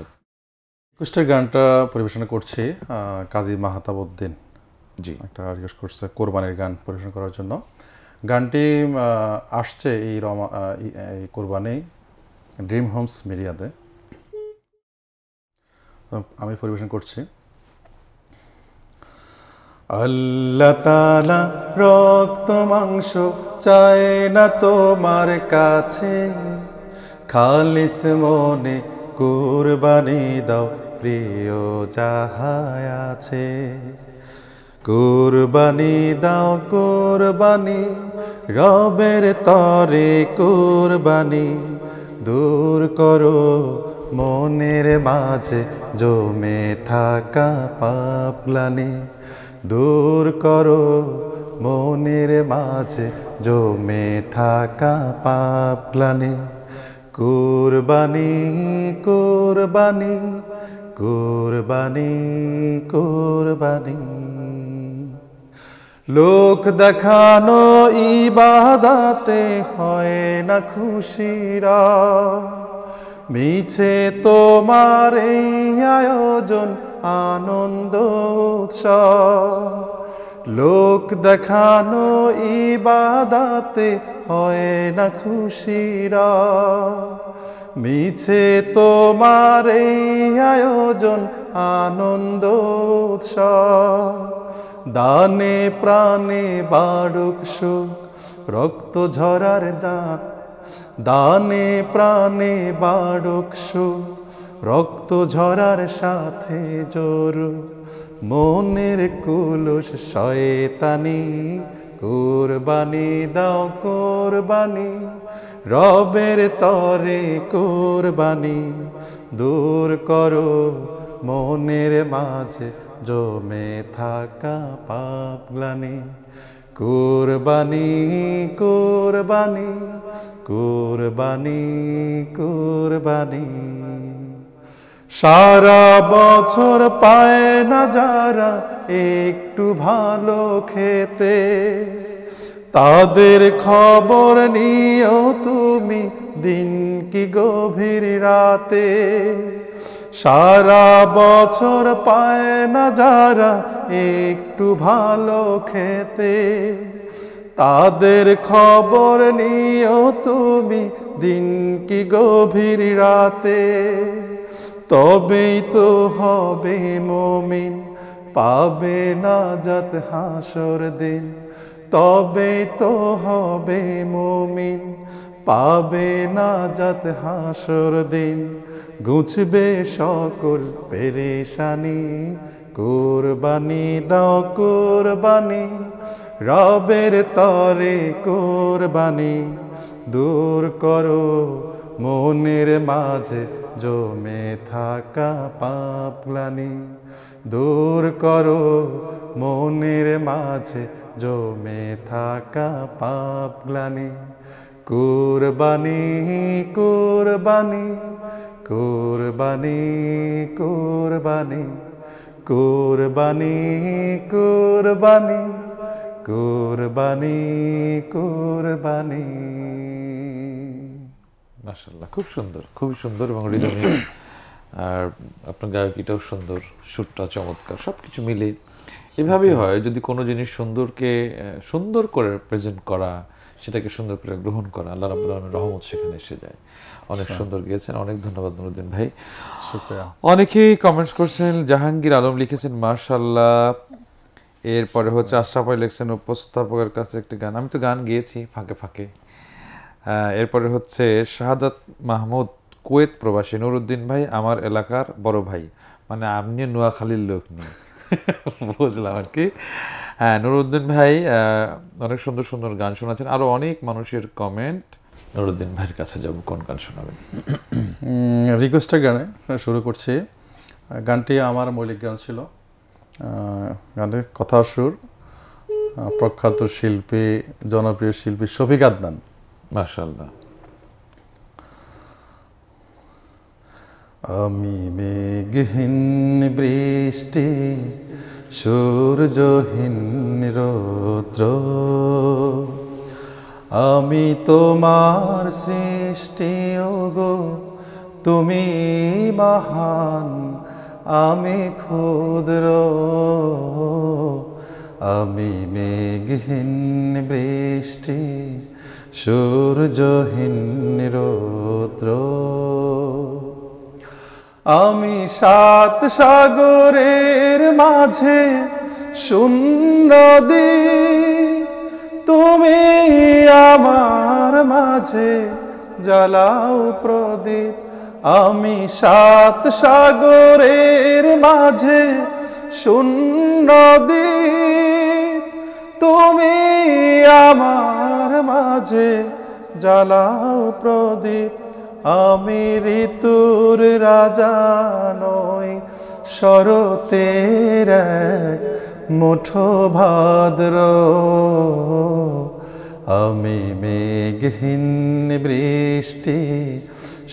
রিকোয়েস্টের গানটা পরিবেশনা করছি কাজী মাহতাবউদ্দিন, জি, একটা রিকোয়েস্ট করছে কোরবানির গান পরিবেশন করার জন্য। গানটি আসছে এই কোরবানি ড্রিম হোমস মিডিয়াতে, আমি পরিবেশন করছি। আল্লাহ তাআলা রক্ত মাংস চায় না তোমার কাছে, খালিস মনে কুরবানি দাও প্রিয় যাহাই আছে। কুরবানি দাও কুরবানি, রবের তরে কুরবানি, দূর করো মনের মাঝে জমে থাকা পাপলানি, দূর করো মনের মাঝে জমে থাকা পাপলানি। কুরবানি কুরবানি কুরবানি কুরবানি, লোক দেখানো ইবাদাতে হয় না খুশিরা, মিছে তোমার এই আয়োজন আনন্দ উৎসব। লোক দেখানো ইবাদাতে হয় না খুশিরা, মিছে তোমার এই আয়োজন আনন্দ উৎসব। দানে প্রাণে বাড়ুক সুখ, রক্ত ঝরার দান, দানে প্রাণে বাড়ুক সুখ, রক্ত ঝরার সাথে জোরু মনের কুলুস শয়তানি। কুরবানি দাও কুরবানি, রবের তরে কুরবানি, দূর করো মনের মাঝে জমে থাকা পাপগ্লানি। কুরবানি কুরবানি কুরবানি কুরবানি, সারা বছর পায় না যারা একটু ভালো খেতে, তাদের খবর নিও তুমি দিন কি গভীর রাতে। সারা বছর পায় না যারা একটু ভালো খেতে, তাদের খবর নিও তুমি দিন কি গভীর রাতে। তবেই তো হবে মুমিন, পাবে নাজাত হাসর দিন। তবেই তো হবে মুমিন, পাবে নাজাত হাসর দিন। গুছবে সকল পেরেশানি, কুরবানি দাও কুরবানি, রবের তরে কুরবানি। দূর করো মনের মাঝে জমে থাকা পাপগ্লানি, দূর করো মনের মাঝে জমে থাকা পাপগ্লানি। কুরবানি কুরবানি কুরবানি কুরবানি কুরবানি কুরবানি কুরবানি কুরবানি। মাশাআল্লাহ, খুব সুন্দর, খুবই সুন্দর এবং হৃদয়হীন। আর আপনার গায়কিটাও সুন্দর, সুরটা চমৎকার, সব কিছু মিলে এভাবেই হয়। যদি কোনো জিনিস সুন্দরকে সুন্দর করে প্রেজেন্ট করা, সেটাকে সুন্দর করে গ্রহণ করা, আল্লাহ রাব্বুল আলামিনের রহমত সেখানে এসে যায়। অনেক সুন্দর গিয়েছেন, অনেক ধন্যবাদ নুরুদ্দিন ভাই। শুকরিয়া। অনেকেই কমেন্টস করছেন। জাহাঙ্গীর আলম লিখেছেন মাশাআল্লাহ। এরপরে হচ্ছে আশরাফ আলী লিখছেন উপস্থাপকের কাছে একটি গান, আমি তো গান গেয়েছি ফাঁকে ফাঁকে। এরপরে হচ্ছে শাহাদাত মাহমুদ কুয়েত প্রবাসী, নুরুদ্দিন ভাই আমার এলাকার বড় ভাই, মানে আপনি নোয়াখালীর লোক নেই। বুঝলাম আর কি। হ্যাঁ, নুরুদ্দিন ভাই অনেক সুন্দর সুন্দর গান শোনাচ্ছেন। আরো অনেক মানুষের কমেন্ট। নুরুদ্দিন ভাইয়ের কাছে যাব, কোন গান শোনাবেন? রিকোয়েস্টের গানে শুরু করছি। গানটি আমার মৌলিক গান ছিল। গানের কথা সুর প্রখ্যাত শিল্পী, জনপ্রিয় শিল্পী শফিক আদনান। মাশাআল্লাহ। আমি মেঘহীন বৃষ্টি, সূর্যহীন রৌদ্র, আমি তোমার সৃষ্টি ওগো, তুমি মহান, আমি ক্ষুদ্র। আমি মেঘহীন বৃষ্টি, সূর্যহীন রৌদ্র, আমি সাত সাগরের মাঝে শূন্য দ্বীপ, তুমি আমার মাঝে জ্বালাও প্রদীপ। আমি সাত সাগরের মাঝে শূন্য দ্বীপ, তুমি আমার মাঝে জ্বালাও প্রদীপ। আমি ঋতুর রাজা নই, শরতের এক মুঠো ভাদ্র, আমি মেঘহীন বৃষ্টি,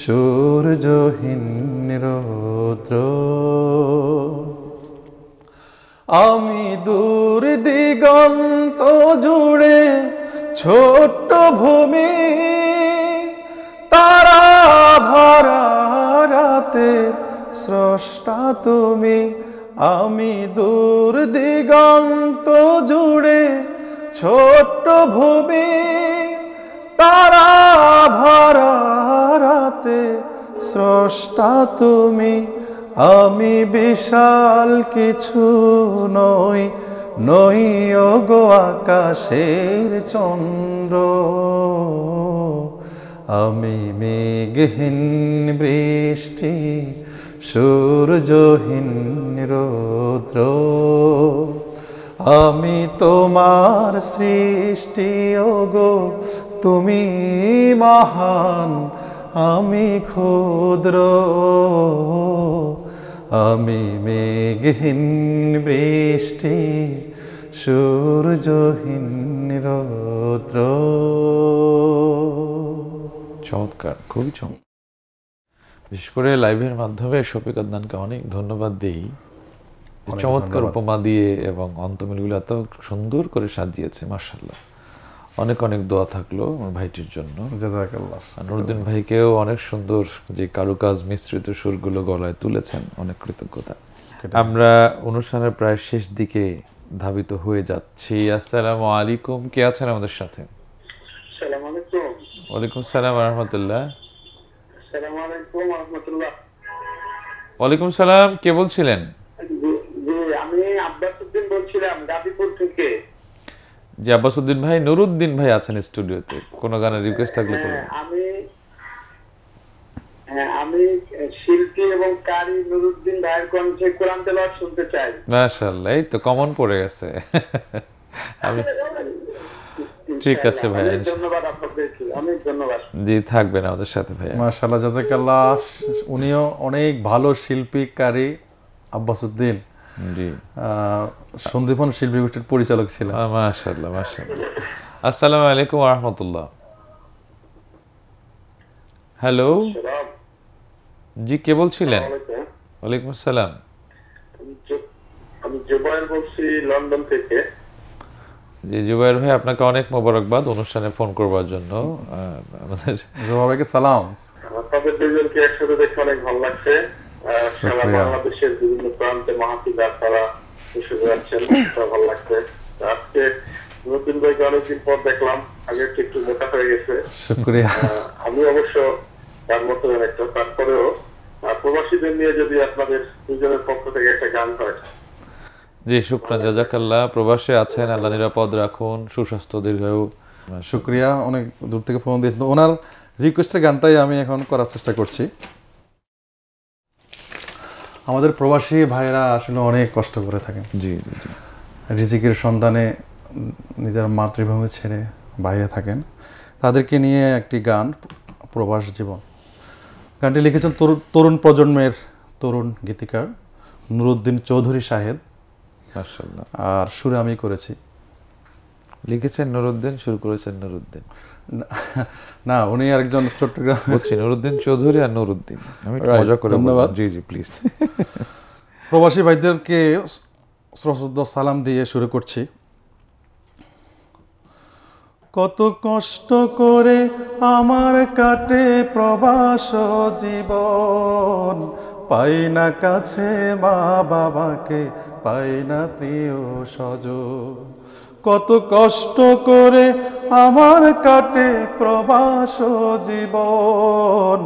সূর্যহীন রৌদ্র, আমি দূর দিগন্ত জুড়ে ছোট্ট ভূমি, তারা ভরা রাতের স্রষ্টা তুমি। আমি দূর দিগন্ত জুড়ে ছোট্ট ভূমি, তারা ভরা রাতে স্রষ্টা তুমি। আমি বিশাল কিছু নই, নই ওগো আকাশের চন্দ্র, আমি মেঘহীন বৃষ্টি, সূর্যহীন রৌদ্র, আমি তোমার সৃষ্টি ওগো, তুমি মহান, আমি ক্ষুদ্র। আমি মেঘহীন বৃষ্টি, সূর্যহীন রৌদ্র। চমৎকার, খুবই চমৎকার। বিশেষ করে লাইভের মাধ্যমে শফিক আদনানকে অনেক ধন্যবাদ দিই। চমৎকার উপমা দিয়ে এবং অন্তমিলগুলো এত সুন্দর করে সাজিয়েছে, মাশাআল্লাহ, অনেক অনেক দোয়া থাকলো আমার ভাইটির জন্য। জাযাকাল্লাহ। আর নুরুদ্দিন ভাইকেও অনেক সুন্দর যে কারুকাজ মিশ্রিত সুরগুলো গলায় তুলেছেন, অনেক কৃতজ্ঞতা। আমরা অনুষ্ঠানের প্রায় শেষ দিকে ধাবিত হয়ে যাচ্ছি। আসসালামু আলাইকুম, কে আছেন আমাদের সাথে? সালাম আলাইকুম। ওয়ালাইকুম সালাম ওয়া রাহমাতুল্লাহ। সালাম আলাইকুম ওয়া রাহমাতুল্লাহ। ওয়ালাইকুম সালাম, কে বলছিলেন? জি, আমি আব্বাসউদ্দিন বলছিলাম গাজীপুর থেকে। জি আব্বাসউদ্দিন ভাই, নুরুদ্দিন ভাই আছেন স্টুডিওতে, কোনো গানের রিকোয়েস্ট থাকলে করবেন। আমি শিল্পী এবং কারি নুরুদ্দিন ভাইয়ের কণ্ঠে কোরআন তেলাওয়াত শুনতে চাই। মাশাআল্লাহ, এই তো কমন পড়ে গেছে। আমি ঠিক আছে ভাই, ধন্যবাদ আপনাদেরকে, অনেক ধন্যবাদ। জি থাকবেন আমাদের সাথে ভাই। মাশাআল্লাহ, জাযাকাল্লাহ। উনিও অনেক ভালো শিল্পী কারি আব্বাসউদ্দিন, জি সন্দীপন শিল্পী গোষ্ঠীর পরিচালক ছিলেন। মাশাআল্লাহ মাশাআল্লাহ। আসসালামু আলাইকুম ওয়া রাহমাতুল্লাহ। হ্যালো, জি কে বলছিলেন? ওয়ালাইকুম আসসালাম। আমি জুবায়ের বলছি লন্ডন থেকে। জি জুবায়ের ভাই, আপনাকে অনেক মোবারকবাদ অনুষ্ঠানে ফোন করবার জন্য। আমাদের জুবায়ের ভাইকে সালাম। আপনাদের দুজনকে একসাথে দেখে অনেক ভালো লাগছে। সারা বাংলাদেশের বিভিন্ন প্রান্তে মাহফিল তারা এসে যাচ্ছেন, ভালো লাগছে। আজকে নতুন ভাইকে অনেকদিন পর দেখলাম, আগে একটু মোটা হয়ে গেছে। শুকরিয়া। আমি অবশ্য তার মতো একটা, তারপরেও প্রবাসীদের নিয়ে যদি আপনাদের দুজনের পক্ষ থেকে একটা গান হয়। জি শুকরান, জাযাকাল্লাহ। প্রবাসে আছেন, আল্লাহ নিরাপদ রাখুন, সুস্বাস্থ্য দীর্ঘায়ু। শুকরিয়া, অনেক দূর থেকে ফোন দিয়েছেন। ওনার রিকোয়েস্টের গানটাই আমি এখন করার চেষ্টা করছি। আমাদের প্রবাসী ভাইরা আসলে অনেক কষ্ট করে থাকেন। জি রিজিকের সন্ধানে নিজের মাতৃভূমি ছেড়ে বাইরে থাকেন। তাদেরকে নিয়ে একটি গান, প্রবাস জীবন। গানটি লিখেছেন তরুণ প্রজন্মের তরুণ গীতিকার নুরুদ্দিন চৌধুরী সাহেব। মাশাআল্লাহ। আর সুরে আমি করেছি। লিখেছেন নুরুদ্দিন, সুর করেছেন নুরুদ্দিন? না, উনি আরেকজন চট্টগ্রাম। বলছি নুরুদ্দিন চৌধুরী আর নুরুদ্দিন, আমি মজা করে। ধন্যবাদ। জি জি প্লিজ। প্রবাসী ভাইদেরকে সশ্রদ্ধ সালাম দিয়ে শুরু করছি। কত কষ্ট করে আমার কাটে প্রবাস জীবন, পাই না কাছে মা বাবাকে, পাই না প্রিয় স্বজন। কত কষ্ট করে আমার কাটে প্রবাস জীবন,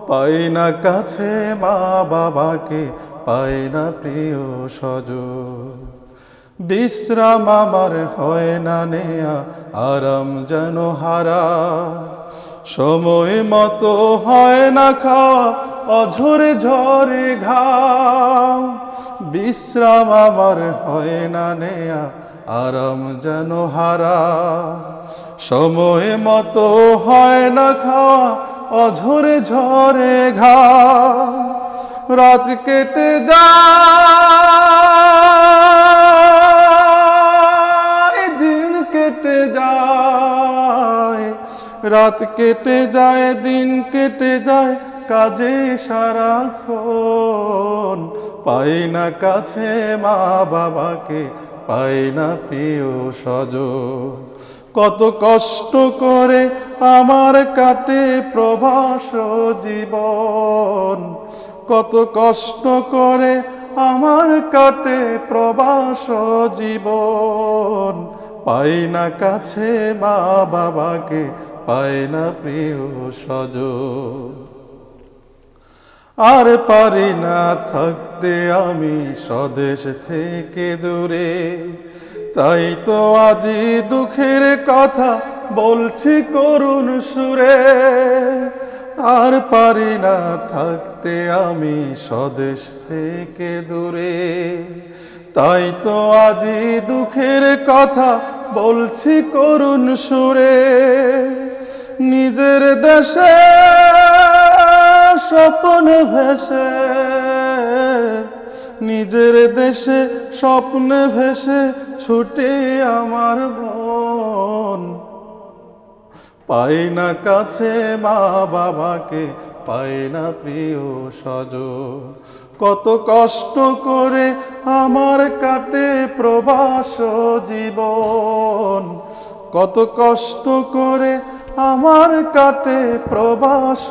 পাই না কাছে মা বাবাকে, পাই না প্রিয় স্বজন। বিশ্রাম আমার হয় না নেয়া, আরাম যেন হারা, সময় মতো হয় না খাওয়া, অঝরে ঝরে ঘাম। বিশ্রাম আমার হয় না নেয়া, আরাম যেন হারা, সময় মতো হয় না খাওয়া, অঝরে ঝরে ঘাম। রাত কেটে যায়, দিন কেটে যায়, রাত কেটে যায়, দিন কেটে যায়, কাজে সারাক্ষণ। পাই না কাছে মা বাবাকে, পাই না প্রিয় স্বজন। কত কষ্ট করে আমার কাটে প্রবাস জীবন, কত কষ্ট করে আমার কাটে প্রবাস জীবন। পাই না কাছে মা বাবাকে, পাই না প্রিয় স্বজন। আর পারি না থাকতে আমি স্বদেশ থেকে দূরে, তাই তো আজি দুঃখের কথা বলছি করুণ সুরে। আর পারি না থাকতে আমি স্বদেশ থেকে দূরে, তাই তো আজি দুঃখের কথা বলছি করুণ সুরে। নিজের দেশে স্বপ্ন ভেসে, নিজের দেশে স্বপ্ন ভেসে ছুটে আমার মন। পাই না কাছে মা বাবাকে, পাই না প্রিয় স্বজন। কত কষ্ট করে আমার কাটে প্রবাস জীবন, কত কষ্ট করে আমার কাটে প্রবাস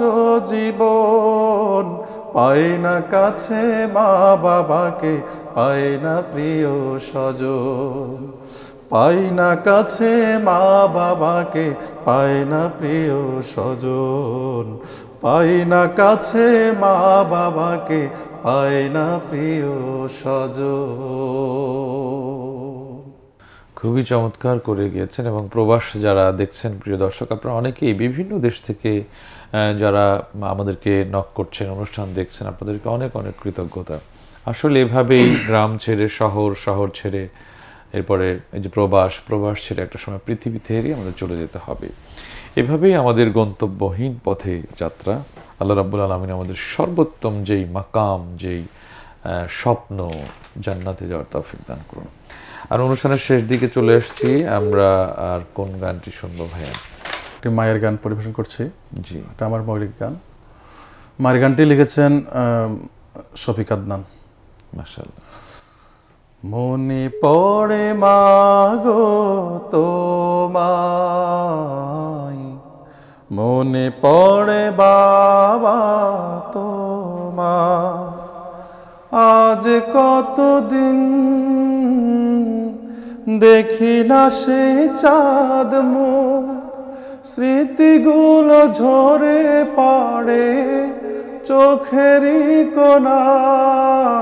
জীবন, পাই না কাছে মা বাবাকে, পাই না প্রিয় স্বজন, পাই না কাছে মা বাবাকে, পাই না প্রিয় স্বজন, পাই না কাছে মা বাবাকে, পাই না প্রিয় স্বজন। খুবই চমৎকার করে গিয়েছেন। এবং প্রবাস যারা দেখছেন প্রিয় দর্শক, আপনারা অনেকেই বিভিন্ন দেশ থেকে যারা আমাদেরকে নক করছেন, অনুষ্ঠান দেখছেন, আপনাদেরকে অনেক অনেক কৃতজ্ঞতা। আসলে এভাবেই গ্রাম ছেড়ে শহর, শহর ছেড়ে এরপরে এই যে প্রবাস, প্রবাস ছেড়ে একটা সময় পৃথিবী থেকে আমাদের চলে যেতে হবে। এভাবেই আমাদের গন্তব্যহীন পথে যাত্রা। আল্লাহ রাব্বুল আলামিন আমাদের সর্বোত্তম যেই মাকাম, যেই স্বপ্ন, জান্নাতে যাওয়ার তৌফিক দান করুন। আর অনুষ্ঠানের শেষ দিকে চলে আসছি আমরা। আর কোন গানটি শুনবো ভাইয়া? একটি মায়ের গান পরিবেশন করছি। জি, এটা আমার মৌলিক গান। মায়ের গানটি লিখেছেন শফিক আদনান। মাশাআল্লাহ। মনে পড়ে মাগো তোমায়, মনে পড়ে বাবা তোমার, আজ কতদিন দেখি না সে চাঁদ মুখ, স্মৃতিগুলো ঝরে পড়ে চোখেরই কোণায়,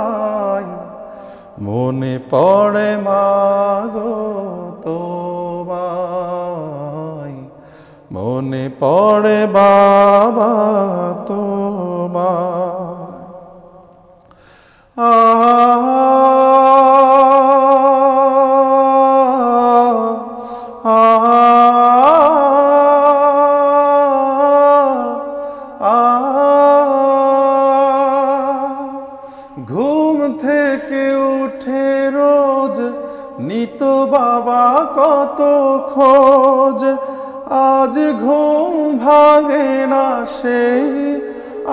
মনে পড়ে মাগো তোমায়, মনে পড়ে বাবা তোমায়। ঘুম থেকে উঠে রোজ নিত বাবা কত খোঁজ, আজ ঘুম ভাঙে না সেই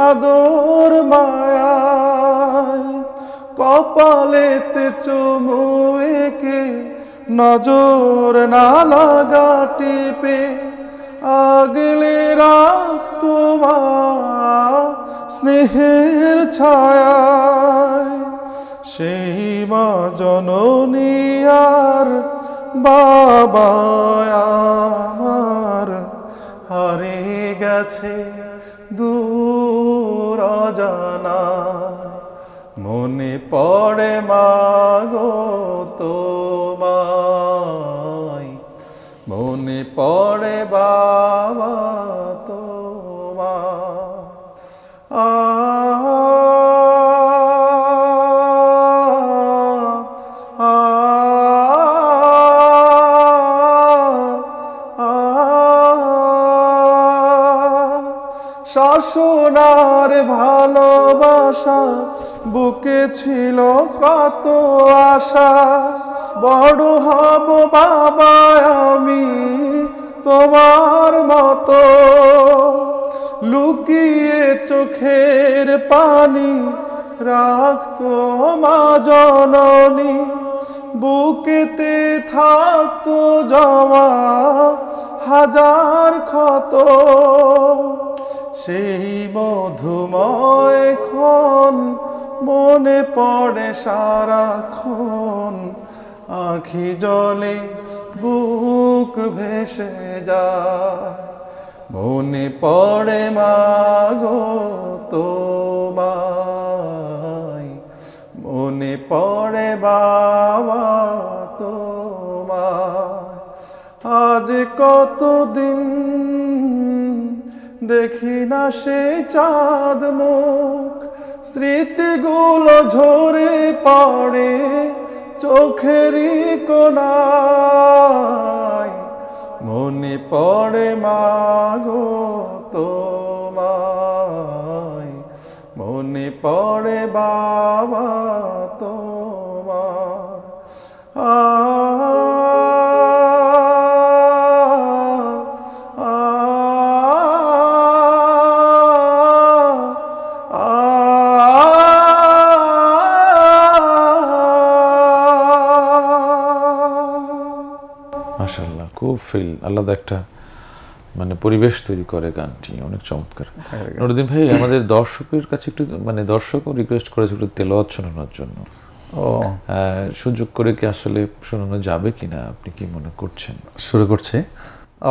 আদর মায়ায়, কপালেতে চুমু এঁকে নজর না লাগা টিপে আগলে রাখতো মা স্নেহের ছায়ায়, সেই মা জননী আর বাবা আমার হারিয়ে গেছে দূর অজানায়, মনে পড়ে মাগো তোমায়, মনে পড়ে বাবা তোমার। শাসনার ভালোবাসা বুকে ছিল কত আশা, বড় হব বাবা আমি তোমার মতো, লুকিয়ে চোখের পানি রাখতো মা জননী, বুকেতে থাকতো জমা হাজার ক্ষত, সেই মধুময় ক্ষণ মনে পড়ে সারাক্ষণ, আখি জলে বুক ভেসে যায়, মনে পড়ে মাগো তোমায়, মনে পড়ে বাবা তোমায়, আজ কতদিন দেখি না সে চাঁদ মুখ, স্মৃতিগুলো ঝরে পড়ে চোখেরই কোণায়, মনে পড়ে মাগো তোমায়, মনে পড়ে বাবা তোমার। মাশাআল্লাহ, খুব ফিল আলাদা একটা মানে পরিবেশ তৈরি করে গানটি, অনেক চমৎকার। নুরুদ্দিন ভাই, আমাদের দর্শকের কাছে একটু মানে দর্শকও রিকোয়েস্ট করেছে একটু তেলাওয়াত শোনানোর জন্য। ও, সুযোগ করে কি আসলে শোনানো যাবে কিনা, আপনি কি মনে করছেন? শুরু করছি।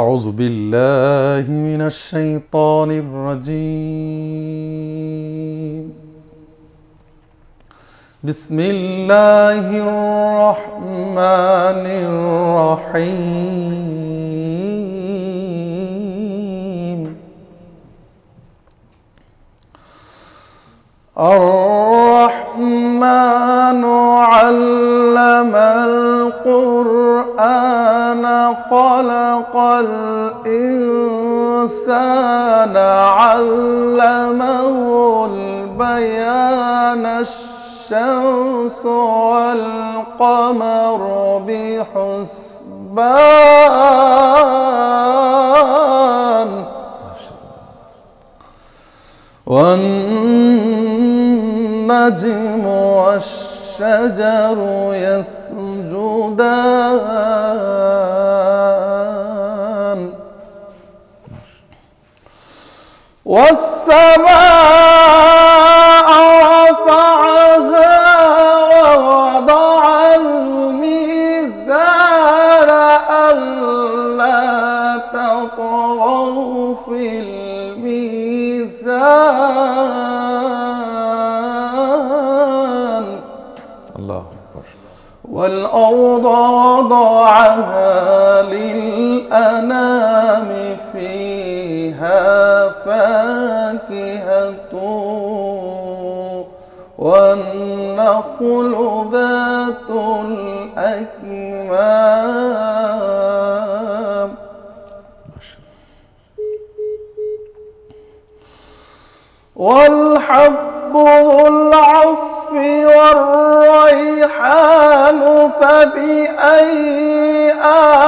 আউযু বিল্লাহি মিনাশ শাইতানির রাজীম। বিসমিল্লাহির রহমানির রহিম। আর-রহমানু আল্লামাল কুরআনা খালাকাল ইনসানা আল্লামাহুল বায়ানা আশ-শামসু ওয়াল কমারু বিহুসবান والنجم والشجر يسجدان والسماء رفعها ووضع الميزان ألا تطغوا في الميزان আল্লাহু আকবার। والأرض وضعها للأنام فيها فاكهة والنخل ذات الأكمام والحب ذو العصف والريحان فبأي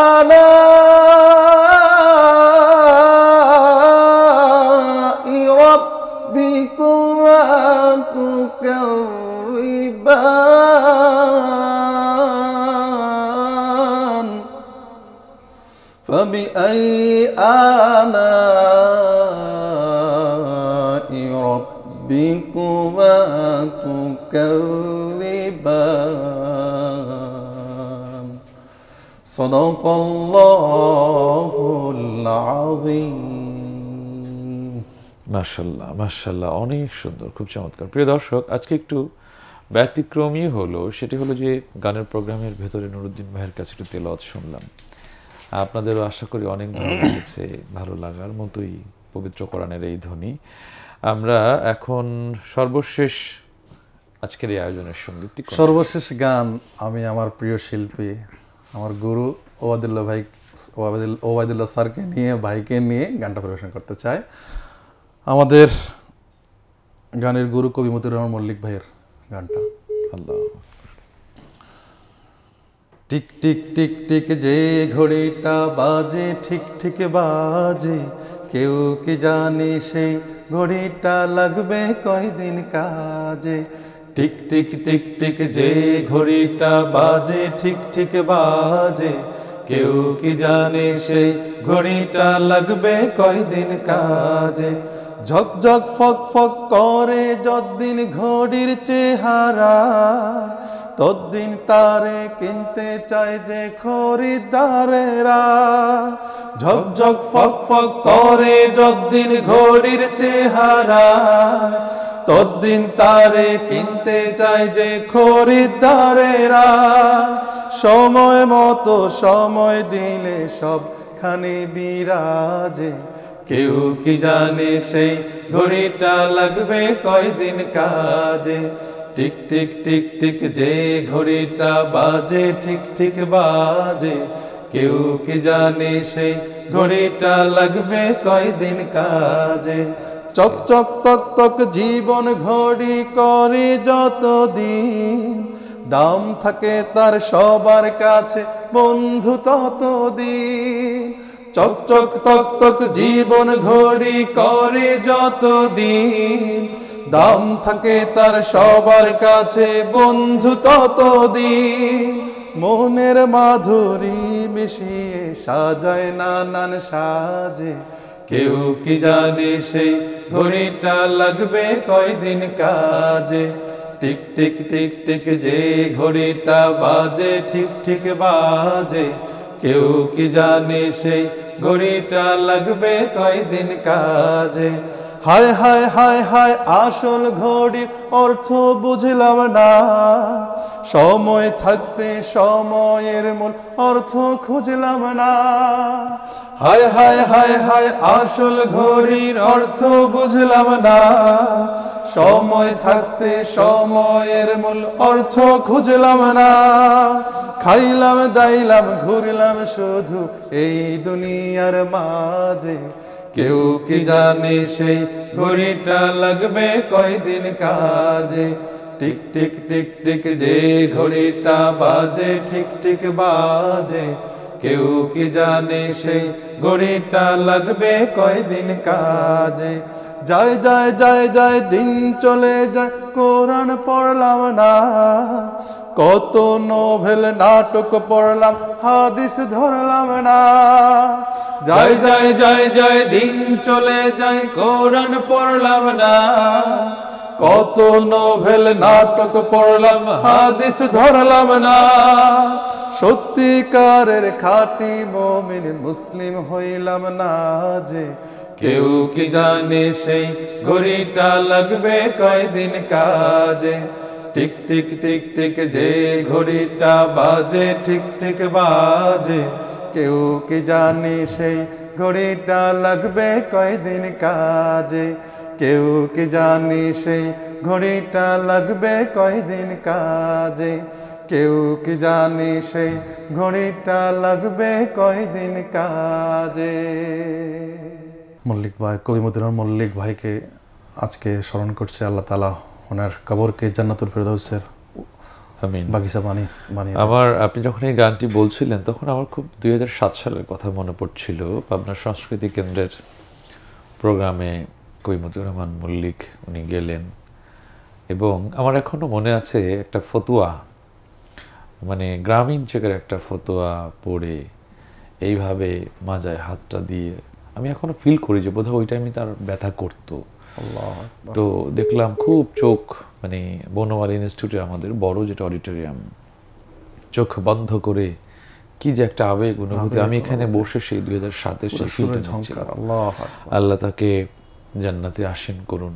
آلاء ربكما تكذبان فبأي آلاء ربكما تكذبان صدق الله العظيم। মাশাআল্লাহ মাশাআল্লাহ, অনেক সুন্দর, খুব চমৎকার। প্রিয় দর্শক, আজকে একটু ব্যতিক্রমী হলো, সেটি হলো যে গানের প্রোগ্রামের ভেতরে নুরুদ্দিন ভাইয়ের কাছে একটু তেলাওয়াত শুনলাম। আপনাদেরও আশা করি অনেক ভালো লেগেছে, ভালো লাগার মতোই পবিত্র কোরআনের এই ধ্বনি। আমরা এখন সর্বশেষ আজকের এই আয়োজনের সঙ্গীতটি সর্বশেষ গান আমি আমার প্রিয় শিল্পী, আমার গুরু ওবায়দুল্লাহ স্যারকে নিয়ে, ভাইকে নিয়ে গানটা পরিবেশন করতে চাই। আমাদের গানের গুরু কবি মতিউর রহমান মল্লিক ভাইয়ের গানটা। আল্লাহ। টিক টিক টিক টিক যে ঘড়িটা বাজে ঠিক ঠিক বাজে, কেউ কি জানে সেই ঘড়িটা লাগবে কয়দিন কাজে। টিক টিক টিক টিক যে ঘড়িটা বাজে ঠিক ঠিক বাজে, কেউ কি জানে সেই ঘড়িটা লাগবে কয়দিন কাজে। ঝক ঝক ফক ফক করে যতদিন ঘড়ির চেহারা, ততদিন তারে কিনতে চায় যে খরিদ্দারেরা। ঝক ঝক ফক ফক করে যতদিন ঘড়ির চেহারা, ততদিন তারে কিনতে চায় যে খরিদ্দারেরা। সময় মতো সময় দিলে সবখানে বিরাজে, কেউ কি জানে সেই ঘড়িটা লাগবে কয়দিন কাজে। টিক টিক টিক টিক যে ঘড়িটা বাজে ঠিক ঠিক বাজে, কেউ কি জানে সেই ঘড়িটা লাগবে কয়দিন কাজে। চক চক তক তক জীবন ঘড়ি করে যতদিন, দাম থাকে তার সবার কাছে বন্ধু ততদিন। চক চক তক তক জীবন ঘড়ি করে যতদিন, দাম থাকে তার সবার কাছে বন্ধু ততদিন। মনের মাধুরী মিশিয়ে সাজায় নানান সাজে, কেউ কি জানে সেই ঘড়িটা লাগবে কয়দিন কাজে। টিক টিক টিক টিক যে ঘড়িটা বাজে ঠিক ঠিক বাজে, কেউ কি জানে সেই ঘড়িটা লাগবে কয়দিন কাজে। হায় হায় হায় হায় আসল ঘড়ির অর্থ বুঝলাম না, সময় থাকতে সময়ের মূল অর্থ খুঁজলাম না। হায় হায় হায় হায় আসল ঘড়ির অর্থ বুঝলাম না, সময় থাকতে সময়ের মূল অর্থ খুঁজলাম না। খাইলাম দাইলাম ঘুরলাম শুধু এই দুনিয়ার মাঝে, কেউ কি জানে সেই ঘড়িটা লাগবে কয়দিন কাজে। টিক টিক টিক টিক যে ঘড়িটা বাজে ঠিক ঠিক বাজে, কেউ কি জানে সেই ঘড়িটা লাগবে কয়দিন কাজে। যায় যায় যায় যায় দিন চলে যায় কোরআন পড়লাম না, কত নোভেল নাটক পড়লাম হাদিস ধরলাম না। যায় যায় যায় যায় দিন চলে যায় কোরআন পড়লাম না, কত নোভেল নাটক পড়লাম হাদিস ধরলাম না। সত্যিকারের খাঁটি মুমিন মুসলিম হইলাম না যে, কেউ কি জানে সেই ঘড়িটা লাগবে কয়দিন কাজে। টিক টিক টিক টিক যে ঘড়িটা বাজে ঠিক ঠিক বাজে, কেউ কি জানে সেই ঘড়িটা লাগবে কয়দিন কাজে। কেউ কি জানে সেই ঘড়িটা লাগবে কয়দিন কাজে। কেউ কি জানে সেই ঘড়িটা লাগবে কয়দিন কাজে। মল্লিক ভাই, কবি মতিউর রহমান মল্লিক ভাইকে আজকে স্মরণ করছে আল্লাহ তাআলা, ওনার কবরকে জান্নাতুল ফেরদাউসের আমিন বাগিচা বানিয়ে। আমার আপনি যখন এই গানটি বলছিলেন তখন আমার খুব 2007 সালের কথা মনে পড়ছিল। পাবনা সংস্কৃতি কেন্দ্রের প্রোগ্রামে কবি মতিউর রহমান মল্লিক উনি গেলেন, এবং আমার এখনো মনে আছে একটা ফতুয়া, মানে গ্রামীণ চেকের একটা ফতুয়া পড়ে এইভাবে মাজায় হাতটা দিয়ে আমি এখনো ফিল করি যে বোধহয় ওই টাইমে তার ব্যথা করতো। তো দেখলাম খুব চোখ, মানে বনমালী ইনস্টিটিউটে আমাদের বড় যেটা অডিটোরিয়াম, চোখ বন্ধ করে কি যে একটা আবেগ অনুভূতি। আমি এখানে বসে সেই 2007-এর সেই ফিলটা নিচ্ছিলাম। আল্লাহ তাকে জান্নাতে আসীন করুন,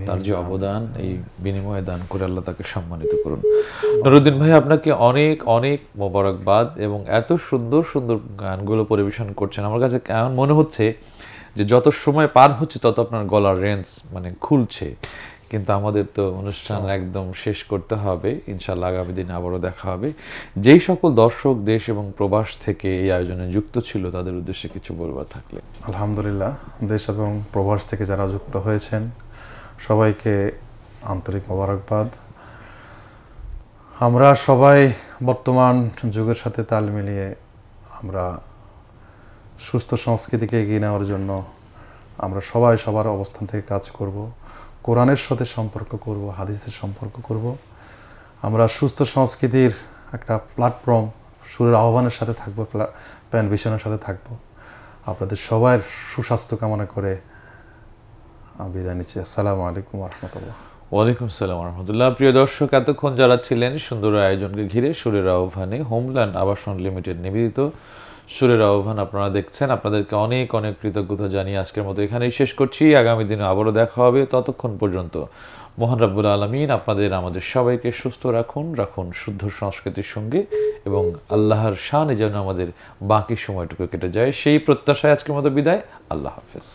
তার যে অবদান এই বিনিময়ে দান করে আল্লাহ তাকে সম্মানিত করুন। নুরুদ্দিন ভাই, আপনাকে অনেক অনেক মোবারকবাদ, এবং এত সুন্দর সুন্দর গানগুলো পরিবেশন করছেন। আমার কাছে এমন মনে হচ্ছে যে যত সময় পার হচ্ছে তত আপনার গলার রেঞ্জ মানে খুলছে, কিন্তু আমাদের তো অনুষ্ঠান একদম শেষ করতে হবে। ইনশাআল্লাহ আগামী দিনে আবারও দেখা হবে। যেই সকল দর্শক দেশ এবং প্রবাস থেকে এই আয়োজনে যুক্ত ছিল তাদের উদ্দেশ্যে কিছু বলবার থাকলে। আলহামদুলিল্লাহ, দেশ এবং প্রবাস থেকে যারা যুক্ত হয়েছেন সবাইকে আন্তরিক মোবারকবাদ। আমরা সবাই বর্তমান যুগের সাথে তাল মিলিয়ে আমরা সুস্থ সংস্কৃতিকে এগিয়ে নেওয়ার জন্য আমরা সবাই সবার অবস্থান থেকে কাজ করব, কোরআনের সাথে সম্পর্ক করব, হাদিসের সম্পর্ক করব। আমরা সুস্থ সংস্কৃতির একটা প্ল্যাটফর্ম সুরের আহ্বানের সাথে থাকবো, প্যান ভিশনের সাথে থাকবো। আপনাদের সবার সুস্বাস্থ্য কামনা করে বিদায় নিচ্ছি। আসসালামু আলাইকুম ওয়া রাহমাতুল্লাহ। ওয়ালাইকুম আসসালাম ওয়া রাহমাতুল্লাহ। প্রিয় দর্শক, এতক্ষণ যারা ছিলেন সুন্দর আয়োজনকে ঘিরে সুরের আহ্বানে হোমল্যান্ড আবাসন লিমিটেড নিবেদিত সুরের আহ্বান আপনারা দেখছেন, আপনাদেরকে অনেক অনেক কৃতজ্ঞতা জানিয়ে আজকের মতো এখানেই শেষ করছি। আগামী দিনে আবারও দেখা হবে। ততক্ষণ পর্যন্ত মহান রাব্বুল আলামিন আপনাদের আমাদের সবাইকে সুস্থ রাখুন, শুদ্ধ সংস্কৃতির সঙ্গে, এবং আল্লাহর শানে যেন আমাদের বাকি সময়টুকু কেটে যায় সেই প্রত্যাশায় আজকের মতো বিদায়। আল্লাহ হাফেজ।